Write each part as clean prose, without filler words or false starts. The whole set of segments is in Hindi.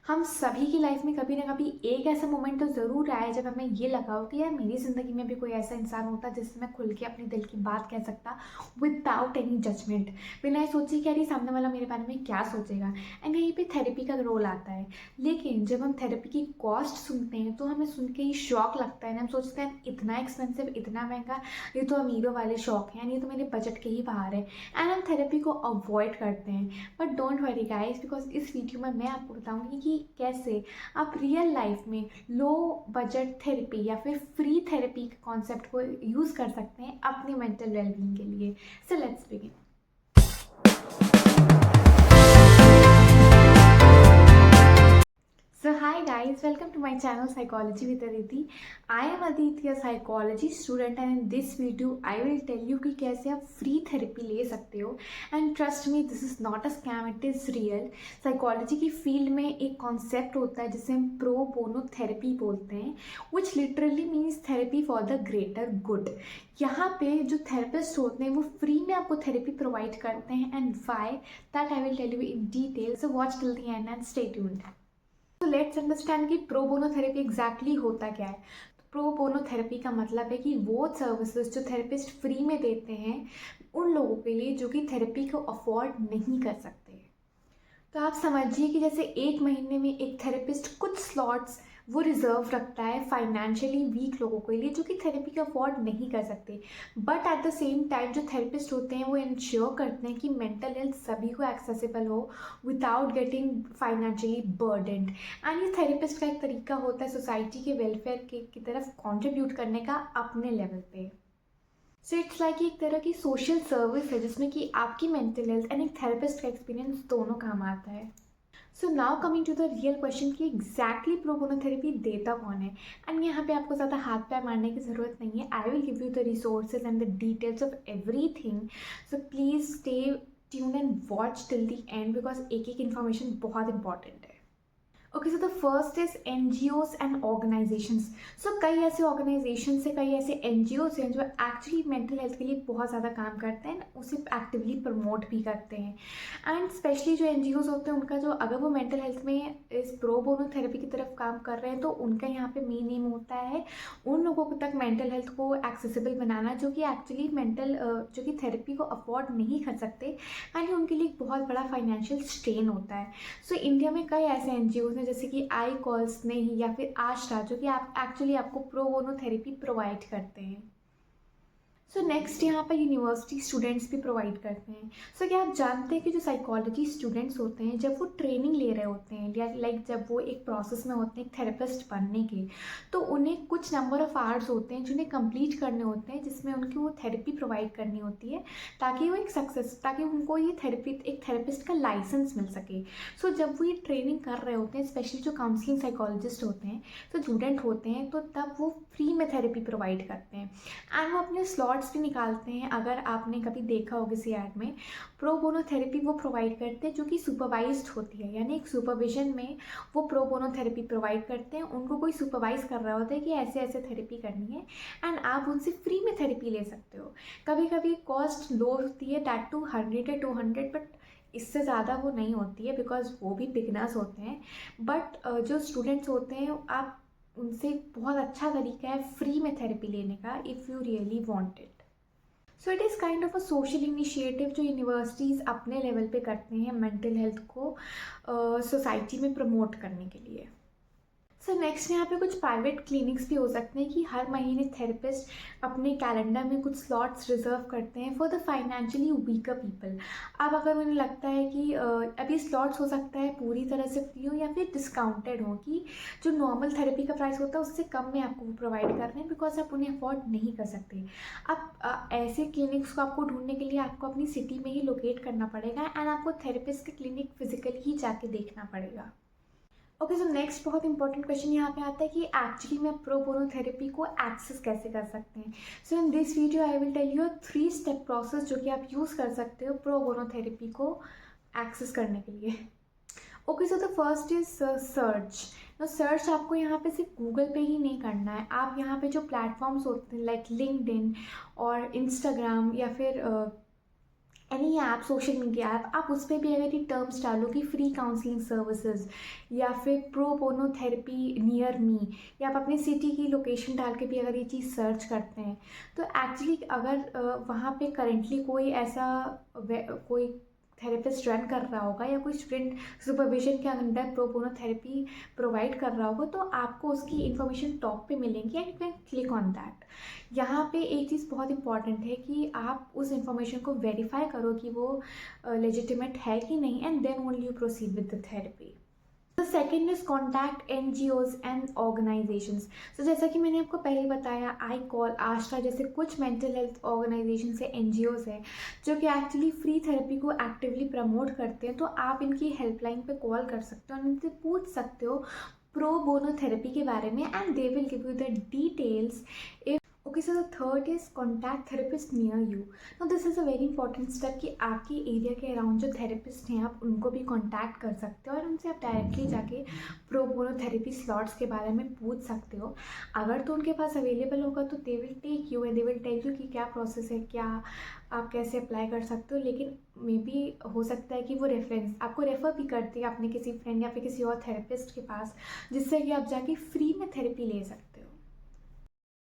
हम सभी की लाइफ में कभी ना कभी एक ऐसा मोमेंट तो ज़रूर आया है जब हमें ये लगा हो कि यार मेरी ज़िंदगी में भी कोई ऐसा इंसान होता जिससे मैं खुल के अपने दिल की बात कह सकता विदाउट एनी जजमेंट, बिना ये सोचे कि यार ये सामने वाला मेरे बारे में क्या सोचेगा। एंड यहीं पे थेरेपी का रोल आता है। लेकिन जब हम थेरेपी की कॉस्ट सुनते हैं तो हमें सुन के ही शौक लगता है ना, हम सोचते हैं इतना एक्सपेंसिव, इतना महंगा, ये तो अमीरों वाले शौक हैं, ये तो मेरे बजट के ही बाहर है। एंड हम थेरेपी को अवॉइड करते हैं। But don't worry guys, because इस वीडियो में मैं आपको बताऊंगी कि कैसे आप रियल लाइफ में लो बजट थेरेपी या फिर फ्री थेरेपी के कॉन्सेप्ट को यूज़ कर सकते हैं अपनी मेंटल वेलबींग के लिए। So let's begin. So hi guys, welcome to my channel Psychology with Aditi. I am Aditi, a psychology student, and in this video I will tell you कि कैसे आप free therapy ले सकते हो। And trust me, this is not a scam, it is real. Psychology की field में एक concept होता है जिसे हम pro bono therapy बोलते हैं, which literally means therapy for the greater good. यहाँ पे जो थेरेपिस्ट होते हैं वो फ्री में आपको थेरेपी प्रोवाइड करते हैं, and why that I will tell you in detail. So watch till the end stay tuned. तो लेट्स अंडरस्टैंड कि प्रो बोनो थेरेपी एग्जैक्टली होता क्या है। प्रो बोनो थेरेपी का मतलब है कि वो सर्विसेज जो थेरेपिस्ट फ्री में देते हैं उन लोगों के लिए जो कि थेरेपी को अफोर्ड नहीं कर सकते। तो आप समझिए कि जैसे एक महीने में एक थेरेपिस्ट कुछ स्लॉट्स वो रिजर्व रखता है फाइनेंशियली वीक लोगों के लिए जो कि थेरेपी का अफोर्ड नहीं कर सकते। But at the same time जो थेरेपिस्ट होते हैं वो इंश्योर करते हैं कि मेंटल हेल्थ सभी को एक्सेसिबल हो without getting financially burdened. And ये थेरेपिस्ट का एक तरीका होता है सोसाइटी के वेलफेयर की तरफ कॉन्ट्रीब्यूट करने का अपने लेवल पे। सो इट्स लाइक एक तरह की सोशल सर्विस है जिसमें कि आपकी मेंटल हेल्थ एंड एक थेरेपिस्ट का एक्सपीरियंस दोनों काम आता है। So now coming to the real question कि एग्जैक्टली प्रो बोनो थेरेपी देता कौन है। एंड यहाँ पे आपको ज़्यादा हाथ पैर मारने की ज़रूरत नहीं है। I will give you the resources and the details of everything. So please stay tune and watch till the end because एक एक इन्फॉर्मेशन बहुत इंपॉर्टेंट है। Okay, so the first is NGOs and organisations. So कई ऐसे ऑर्गेनाइजेशंस है, कई ऐसे NGOs हैं जो एक्चुअली मेंटल हेल्थ के लिए बहुत ज़्यादा काम करते हैं, उसे एक्टिवली प्रमोट भी करते हैं। एंड स्पेशली जो NGOs होते हैं उनका जो, अगर वो मेंटल हेल्थ में इस प्रो बोनो थेरेपी की तरफ काम कर रहे हैं तो उनका यहाँ पे मेन एम होता है उन लोगों तक मेंटल हेल्थ को एक्सेसिबल बनाना जो कि एक्चुअली जो कि थेरेपी को अफोर्ड नहीं कर सकते, एंड उनके लिए एक बहुत बड़ा फाइनेंशियल स्ट्रेन होता है। सो इंडिया में कई ऐसे NGOs हैं जैसे कि आई कॉल्स नहीं या फिर आशा जो कि आप एक्चुअली आपको प्रो बोनो थेरेपी प्रोवाइड करते हैं। सो नेक्स्ट यहाँ पर यूनिवर्सिटी स्टूडेंट्स भी प्रोवाइड करते हैं। सो क्या आप जानते हैं कि जो साइकोलॉजी स्टूडेंट्स होते हैं जब वो ट्रेनिंग ले रहे होते हैं या लाइक जब वो एक प्रोसेस में होते हैं थेरेपिस्ट बनने के, तो उन्हें कुछ नंबर ऑफ आवर्स होते हैं जिन्हें कंप्लीट करने होते हैं जिसमें उनकी वो थेरेपी प्रोवाइड करनी होती है ताकि वो ताकि उनको ये एक थेरेपिस्ट का लाइसेंस मिल सके। सो जब वो ये ट्रेनिंग कर रहे होते हैं, स्पेशली जो काउंसलिंग साइकोलॉजिस्ट होते हैं, तो स्टूडेंट होते हैं, तो तब वो फ्री में थेरेपी प्रोवाइड करते हैं एंड वो अपने स्लॉट्स भी निकालते हैं। अगर आपने कभी देखा हो किसी ऐड में, प्रो बोनो थेरेपी वो प्रोवाइड करते हैं जो कि सुपरवाइज्ड होती है, यानी एक सुपरविजन में वो प्रो बोनो थेरेपी प्रोवाइड करते हैं। उनको कोई सुपरवाइज कर रहा होता है कि ऐसे ऐसे थेरेपी करनी है एंड आप उनसे फ्री में थेरेपी ले सकते हो। कभी कभी कॉस्ट लो होती है, दैट टू 100 या 200, बट इससे ज़्यादा वो नहीं होती है बिकॉज वो भी बिगनर्स होते हैं। बट जो स्टूडेंट्स होते हैं आप उनसे बहुत अच्छा तरीका है फ्री में थेरेपी लेने का if you really want it. So it is kind of a social initiative जो यूनिवर्सिटीज़ अपने लेवल पे करते हैं मेंटल हेल्थ को सोसाइटी में प्रमोट करने के लिए। सर नेक्स्ट यहाँ पे कुछ प्राइवेट क्लिनिक्स भी हो सकते हैं कि हर महीने थेरेपिस्ट अपने कैलेंडर में कुछ स्लॉट्स रिजर्व करते हैं for the financially weaker people. अब अगर उन्हें लगता है कि अभी स्लॉट्स हो सकता है पूरी तरह से फ्री हो या फिर डिस्काउंटेड हो, कि जो नॉर्मल थेरेपी का प्राइस होता है उससे कम में आपको वो प्रोवाइड कर रहे हैं बिकॉज आप उन्हें अफोर्ड नहीं कर सकते। अब ऐसे क्लिनिक्स को आपको ढूंढने के लिए आपको अपनी सिटी में ही लोकेट करना पड़ेगा एंड आपको थेरेपिस्ट के क्लिनिक फिजिकली ही जाके देखना पड़ेगा। ओके, सो नेक्स्ट बहुत इंपॉर्टेंट क्वेश्चन यहाँ पे आता है कि एक्चुअली में प्रो बोनो थेरेपी को एक्सेस कैसे कर सकते हैं। So in this video I will tell you 3 step process जो कि आप यूज़ कर सकते हो प्रो बोनो थेरेपी को एक्सेस करने के लिए। Okay, so the first is search. तो सर्च आपको यहाँ पे सिर्फ गूगल पे ही नहीं करना है, आप यहाँ पे जो प्लेटफॉर्म्स होते हैं लाइक लिंक्डइन और इंस्टाग्राम या फिर any app, social media app, आप उस पर भी अगर ये टर्म्स डालो कि फ्री काउंसलिंग सर्विसेज या फिर pro bono therapy near me, या आप अपनी सिटी की लोकेशन डाल के भी अगर ये चीज़ सर्च करते हैं, तो एक्चुअली अगर वहाँ पे करेंटली कोई ऐसा कोई थेरेपिस्ट रन कर रहा होगा या कोई स्टूडेंट सुपरविजन के under pro bono therapy provide कर रहा होगा, तो आपको उसकी इन्फॉर्मेशन टॉप पे मिलेंगी and you can click on that. यहाँ पे एक चीज़ बहुत इंपॉर्टेंट है कि आप उस इंफॉर्मेशन को वेरीफाई करो कि वो लेजिटिमेट है कि नहीं, and then only you proceed with the therapy. The second is contact NGOs and organisations. तो जैसा कि मैंने आपको पहले बताया, आई कॉल, आस्था जैसे कुछ मेंटल हेल्थ ऑर्गेनाइजेशन है, NGOs है, जो कि एक्चुअली फ्री थेरेपी को एक्टिवली प्रमोट करते हैं। तो आप इनकी हेल्पलाइन पे कॉल कर सकते हो और इनसे पूछ सकते हो प्रो बोनो थेरेपी के बारे में, and they will give you the details. Okay, so the third is contact therapist near you. Now this is a very important step कि आपके एरिया के अराउंड जो थेरेपिस्ट हैं आप उनको भी कॉन्टैक्ट कर सकते हो और उनसे आप डायरेक्टली जाके प्रो बोनो थेरेपी स्लॉट्स के बारे में पूछ सकते हो। अगर तो उनके पास अवेलेबल होगा तो they will take you and they will tell you कि क्या प्रोसेस है, क्या आप कैसे अप्लाई कर सकते हो। लेकिन मे बी हो सकता है कि वो रेफरेंस आपको रेफ़र भी करती है अपने किसी फ्रेंड या फिर किसी और थेरेपिस्ट के पास, जिससे कि आप जाके फ्री में थेरेपी ले सकते हो।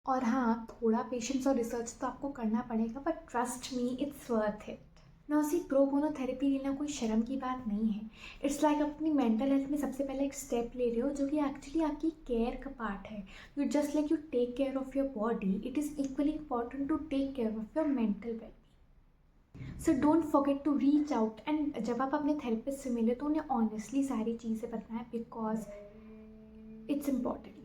और हाँ, थोड़ा पेशेंस और रिसर्च तो आपको करना पड़ेगा, but trust me, it's worth it. ना उसी प्रो बोनो थेरेपी लेना कोई शर्म की बात नहीं है। इट्स लाइक अपनी मेंटल हेल्थ में सबसे पहले एक स्टेप ले रहे हो, जो कि एक्चुअली आपकी केयर का पार्ट है। You just like you take care of your body, it is equally important to take care of your mental wellbeing. So don't forget to reach out, and जब आप अपने थेरेपिस्ट से मिले तो उन्हें ऑनेस्टली सारी चीज़ें बताएं, because it's important.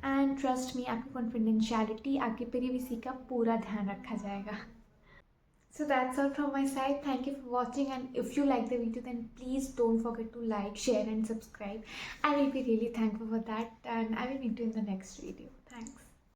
And trust me, आपकी कॉन्फिडेंशियलिटी, आपकी प्रिवेसी का पूरा ध्यान रखा जाएगा। So that's all from my side. Thank you for watching, and if you like the video then please don't forget to like, share and subscribe. I will be really thankful for that, and I will meet you in the next video.